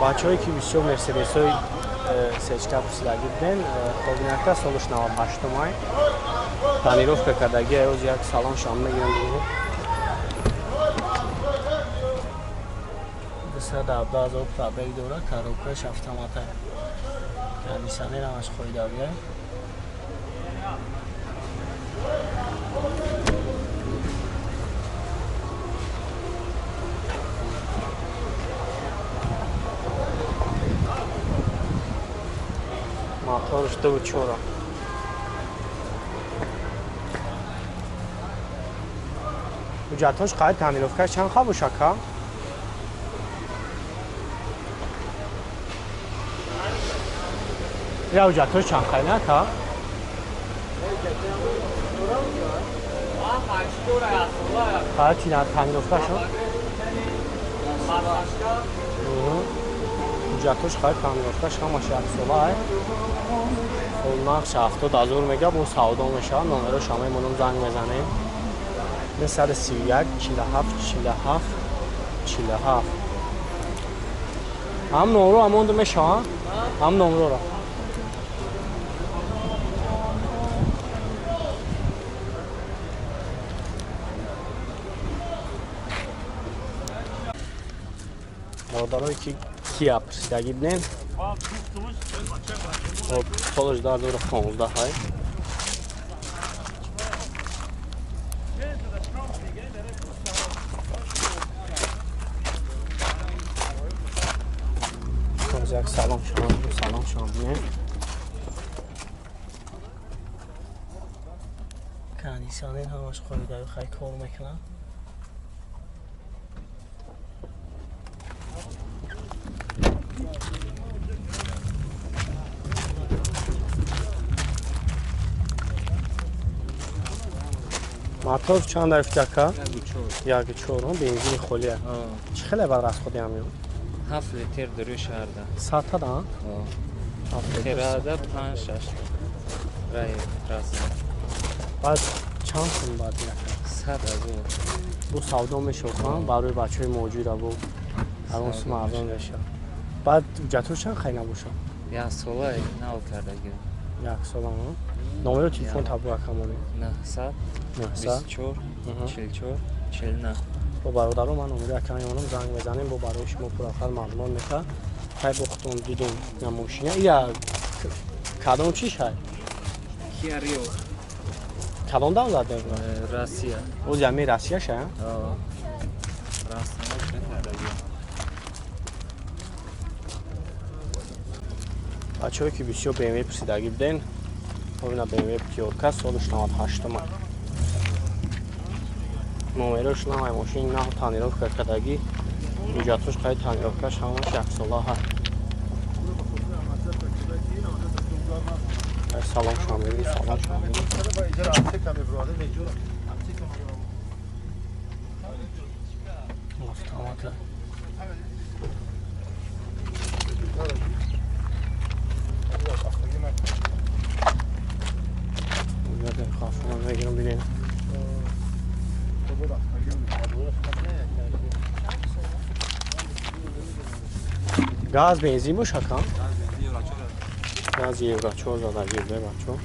بچه‌هایی که بسیار مرسدس های سچکا پرسیدگی بودن خب سالش 98 مای تانیروفکا کردگی از یک سالان شام میگیرن دیگه بسیار دابده از او پرده دوره کاروکش автомата кондиционер همش خریداریه موتورش 2.4 حجتاش قاعد تعمیرافکار چند خواب و شکا یا حجتاش چند خیلی نکا قاعد چی تعمیرافکار شد حجتاش قاعد تعمیرافکار شد همه شد سوله نقش 70,000 میگه با سودا میشه نمرش همه منم زنگ میزنیم 131 47 هم نمرو هموند میشه هم نمرو را برادرایی که کیا پرسیدگی بودن سالش در دور 15 های یک سلام شما بینه کاندیسیونر همش خریداری خیلی کار میکنن موتور چند در افتکا؟ یک چهارم بنزین خالیه چه خیلی بعد از خودی همیون؟ 7 لیتر دروش هرده ساعت دا؟ تراده 5-6 رای راسته بعد چند سن بعد میرکن؟ 100 از او بو سودا میشه کنم برای بچه های موجود بو الان سو مردم بشه بعد جتور چند خیلی نبوشه؟ یک ساله نو کرده گیرم یک ساله ها؟ نامه رو تلفن تبرو اکمانی؟ 900 24 44 49 با برادرم من نمره اکمانیم زنگ میزنیم با برای شما پر آخر معلومات میکنم خیلی بختون دیدیم نموشینه یا کدام چیش های؟ کیا ریو کدام دام زده؟ راسیه او جمعی راسیه شه؟ راسته نو کرده گیرم بچه هایی که بسیار بیمه پرسیدگی بودن ببینه بیمه پیورکا سالش 98 ماه نمرش نه ماشین نه تعمیرافکار کردگی ایجادش خیلی تعمیرافکارش همش یک ساله هست سلام شما می‌بینید автомата یاد خواستم بگیرم ببینید گاز بنزین باشه کام گاز یورو 4 زده گیرده بچه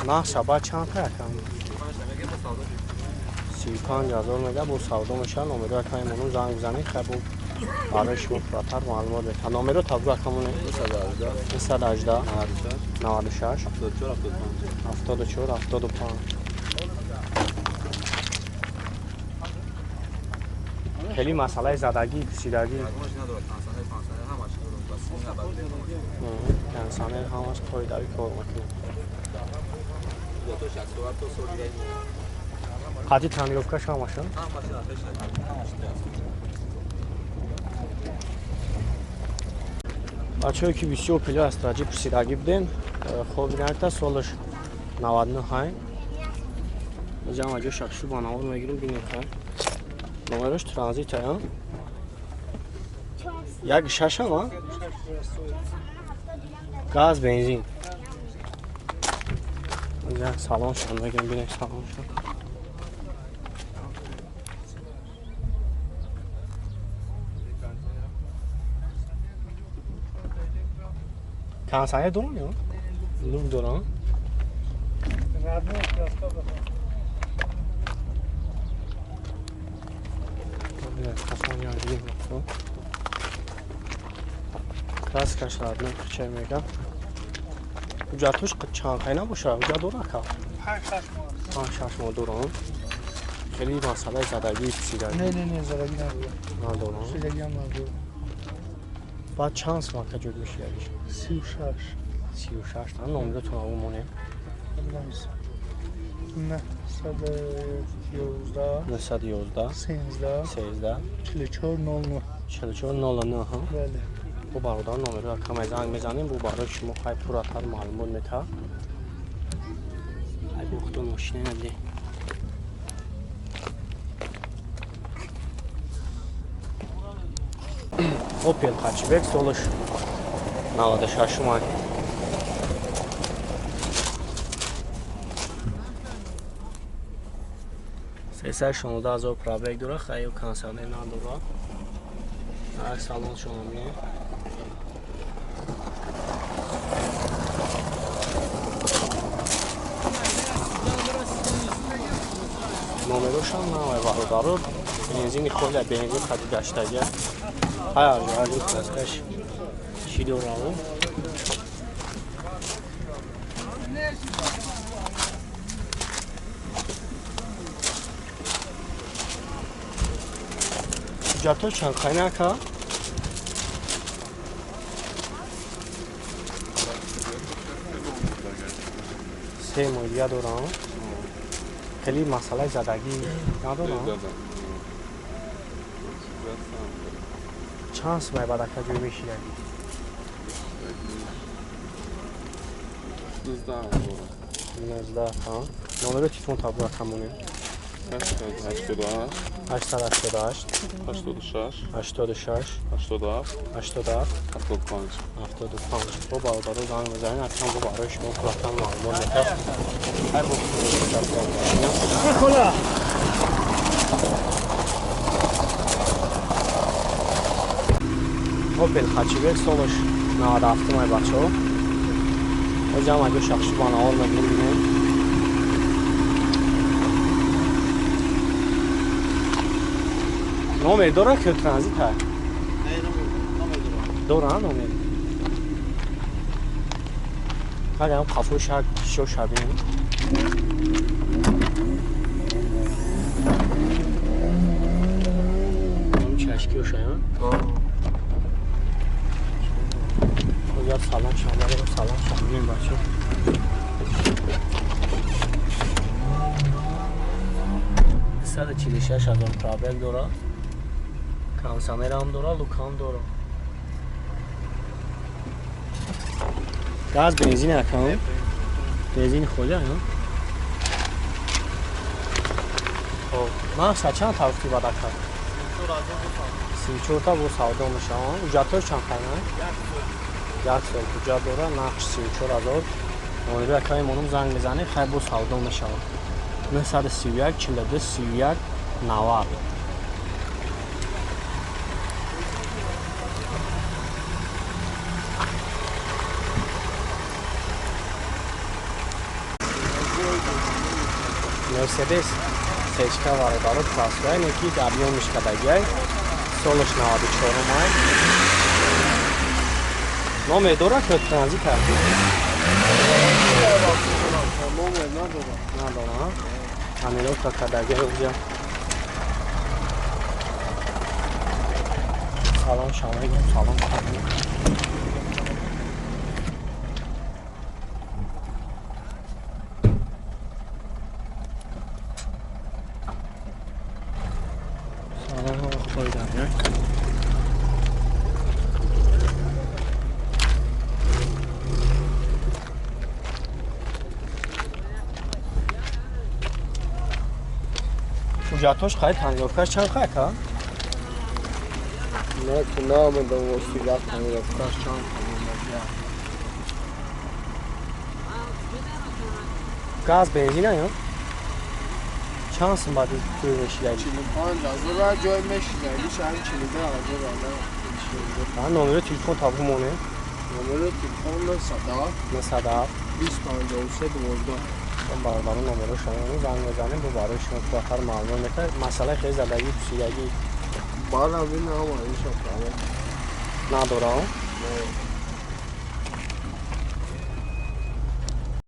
نه شبا چند تا کم 35,000 میگه با سودا میشه نمره کمی منو زنگ بزنید خیلی برای شما فراتر معلومات بده نمره تبرو کمونه 218 96 74 75 خیلی مسئله زدگی پسیدگی کنسانه همش پایداری کار میکنه قطعی تعمیرافکارش هم باشه؟ بچه هایی که بسیار پلی استراجی پرسیدگی بودن خب بینید سالش 99 های بجام اجا شخصی با نوار میگیرم بینید خواهی نمایرش ترانزیت ها یک شش هم ها گاز بنزین یک سالان شد بگیرم بینید سالان شد Kansanya durmuyor. Dur duran. Evet, kafan yardım yaptım. Kraska şartını kırçaymayacağım. Uca tuş çankayna boşa, uca duraka. 5-6 ماه دوران خیلی مسئله زدگی چیزی نه زدگی نداره. ندارم سیدگی هم نداره. بعد چند ساعت تجربه میشه 36. 36 تا نمره تو همونه نه 111 911 13 13 44 99. 44 99 ها بله. bu barada نمره کم زنگ بزنیم bu barada شما خیلی پراتر معلومات میده ای بخت ماشین ندی Opel hatchback soluş 96 май Sesler şunu az o probek dura xayo kanserli nadura Ar salon şunu mi نمروش هم نمای برادر بنزین خود بنزین خدی داشته هر جایی دستش چی دورم جاتو چند خیلی که سه مولیه دورم خیلی مسئله زدگی ندارم چند سمه بعد تجربه میشیدی 19 ها نمره تیفون تابلو همونه 888 86 86 87 87 75 75 bu barada زنگ بزنید حتما bu برای شما کلاً معلومات میده هر خلا. Opel hatchback soluş 97 may بچه‌ها Hocam اگه شخصی bana olmadı bugün نمره داره که ترانزیت هست داره نمره اگه هم قفوش هر شو شبیم همین چشکی رو شایم خودیاد سلام شما دارم سلام شما بچه 146,000 پرابل داره کانسامر هم داره لوک هم داره گاز بنزین اکام بنزین خوده ها خب من چند توقفی باید کرد 34 تا bu savda olmuş ama ücretler çan kaynağı 1 سال ücret dora naqsh 34000 onu bir kayım onun zang mizani xay bu savda olmuş ama 931 42 31 90 Mercedes Sechka var daro Krasvay neki gabion mishkadagay Solosh 94 may Номер дора ки транзит ҳаст? Номер نداره. نداره تعمیرات کدگی اونجا سلام شما سلام کنید سلام خوبی دارید جاتوش خواهی تعمیراتش چند خواهی که؟ نه که نامده و سیگار تعمیراتش چند گاز بنزین یا؟ چند سن باید توی میشیده؟ 45,000 جای میشیده. هیچ هم 42,000 من نمره تلفن تابو مونه نمره تلفن صدا نه صدف 253 12. اون برادران نمره شما رو زنگ بزنیم رو برای شما تو آخر معلوم میکنه مسئله خیلی زدگی پوسیدگی بارا بین آما این شب ندارم نه